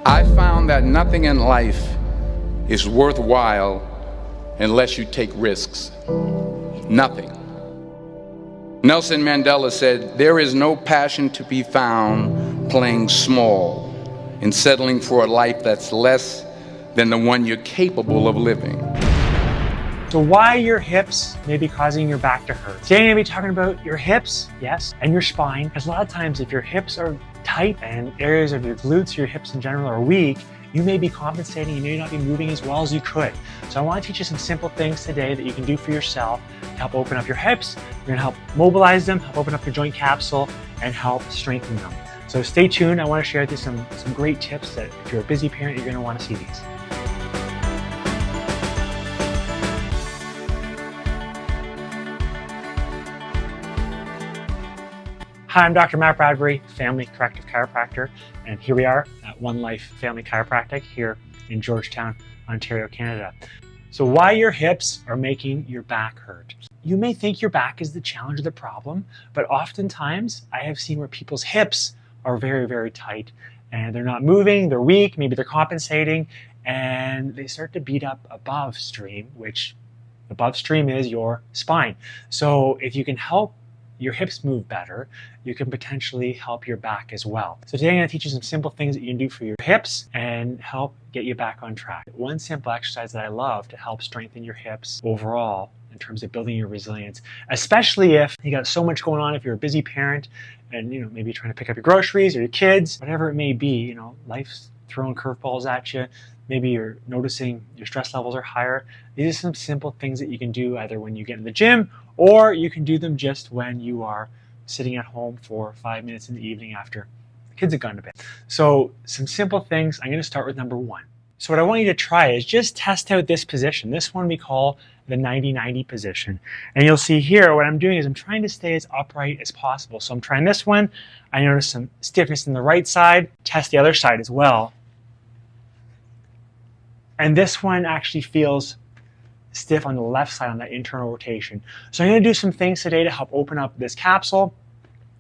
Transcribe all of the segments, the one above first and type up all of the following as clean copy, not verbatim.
I found that nothing in life is worthwhile unless you take risks. Nothing. Nelson Mandela said, "There is no passion to be found playing small and settling for a life that's less than the one you're capable of living." So why your hips may be causing your back to hurt. Today I'm going to be talking about your hips, yes, and your spine. Because a lot of times if your hips are tight and areas of your glutes, your hips in general are weak, you may be compensating, you may not be moving as well as you could. So I want to teach you some simple things today that you can do for yourself to help open up your hips. You're going to help mobilize them, help open up your joint capsule, and help strengthen them. So stay tuned. I want to share with you some great tips that if you're a busy parent, you're going to want to see these. Hi, I'm Dr. Matt Bradbury, Family Corrective Chiropractor, and here we are at One Life Family Chiropractic here in Georgetown, Ontario, Canada. So why your hips are making your back hurt. You may think your back is the challenge or the problem, but oftentimes I have seen where people's hips are very, very tight and they're not moving, they're weak, maybe they're compensating, and they start to beat up above stream, which above stream is your spine. So if you can help your hips move better, you can potentially help your back as well. So today I'm going to teach you some simple things that you can do for your hips and help get you back on track. One simple exercise that I love to help strengthen your hips overall in terms of building your resilience, especially if you got so much going on, if you're a busy parent and maybe you're trying to pick up your groceries or your kids, whatever it may be, life's throwing curveballs at you. Maybe you're noticing your stress levels are higher. These are some simple things that you can do either when you get in the gym or you can do them just when you are sitting at home for 5 minutes in the evening after the kids have gone to bed. So some simple things. I'm going to start with number one. So what I want you to try is just test out this position. This one we call the 90-90 position. And you'll see here what I'm doing is I'm trying to stay as upright as possible. So I'm trying this one. I notice some stiffness in the right side. Test the other side as well. And this one actually feels stiff on the left side on that internal rotation. So I'm going to do some things today to help open up this capsule,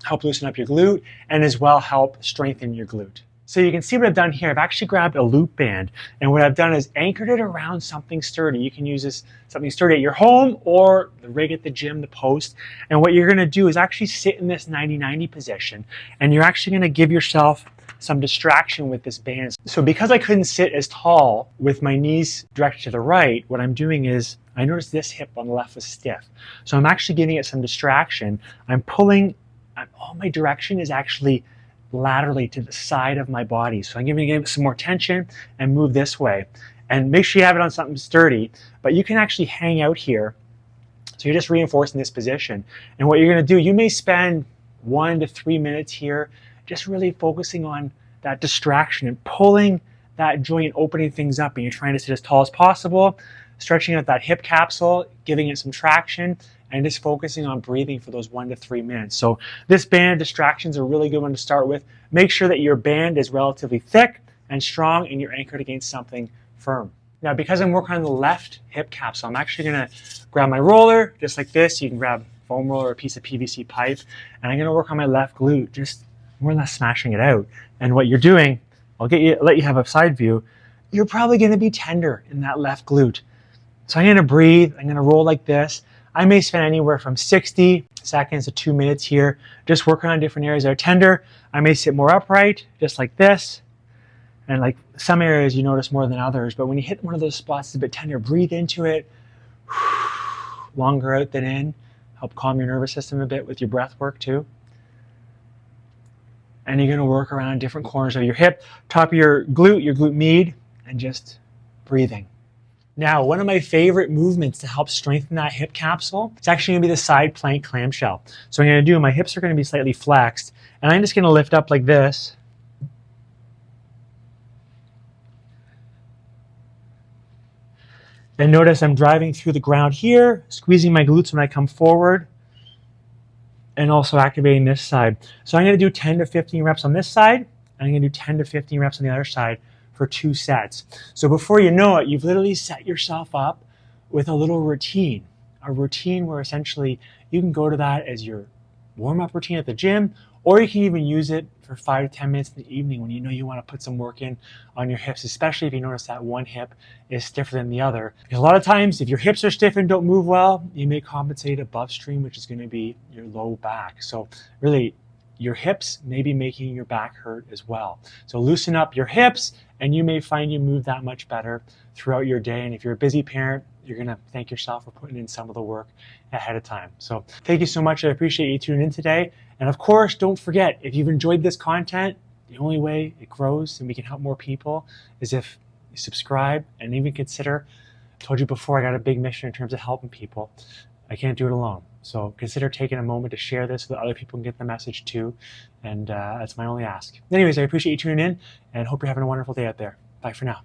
help loosen up your glute, and as well help strengthen your glute. So you can see what I've done here. I've actually grabbed a loop band, and what I've done is anchored it around something sturdy. You can use this something sturdy at your home or the rig at the gym, the post. And what you're going to do is actually sit in this 90-90 position, and you're actually going to give yourself some distraction with this band. So because I couldn't sit as tall with my knees directed to the right, what I'm doing is I noticed this hip on the left was stiff. So I'm actually giving it some distraction. I'm pulling, all my direction is actually laterally to the side of my body. So I'm giving it some more tension and move this way. And make sure you have it on something sturdy, but you can actually hang out here. So you're just reinforcing this position. And what you're gonna do, you may spend 1 to 3 minutes here just really focusing on that distraction and pulling that joint, opening things up, and you're trying to sit as tall as possible, stretching out that hip capsule, giving it some traction, and just focusing on breathing for those 1 to 3 minutes. So this band of distractions are a really good one to start with. Make sure that your band is relatively thick and strong and you're anchored against something firm. Now, because I'm working on the left hip capsule, I'm actually gonna grab my roller, just like this. You can grab a foam roller or a piece of PVC pipe, and I'm gonna work on my left glute, just more or less smashing it out. And what you're doing, let you have a side view, you're probably gonna be tender in that left glute. So I'm gonna breathe, I'm gonna roll like this. I may spend anywhere from 60 seconds to 2 minutes here, just working on different areas that are tender. I may sit more upright, just like this. And like some areas you notice more than others, but when you hit one of those spots that's a bit tender, breathe into it, longer out than in. Help calm your nervous system a bit with your breath work too. And you're going to work around different corners of your hip, top of your glute med, and just breathing. Now, one of my favorite movements to help strengthen that hip capsule is actually going to be the side plank clamshell. So what I'm going to do, my hips are going to be slightly flexed, and I'm just going to lift up like this. And notice I'm driving through the ground here, squeezing my glutes when I come forward, and also activating this side. So I'm going to do 10 to 15 reps on this side, and I'm going to do 10 to 15 reps on the other side for 2 sets. So before you know it, you've literally set yourself up with a little routine, a routine where essentially you can go to that as your warm-up routine at the gym, Or you can even use it for 5 to 10 minutes in the evening when you know you want to put some work in on your hips, especially if you notice that one hip is stiffer than the other. Because a lot of times, if your hips are stiff and don't move well, you may compensate above stream, which is going to be your low back. So really, your hips may be making your back hurt as well. So loosen up your hips, and you may find you move that much better throughout your day. And if you're a busy parent, you're going to thank yourself for putting in some of the work ahead of time. So thank you so much. I appreciate you tuning in today. And of course, don't forget, if you've enjoyed this content, the only way it grows and we can help more people is if you subscribe and even consider. I told you before, I got a big mission in terms of helping people. I can't do it alone. So consider taking a moment to share this so that other people can get the message too. And that's my only ask. Anyways, I appreciate you tuning in and hope you're having a wonderful day out there. Bye for now.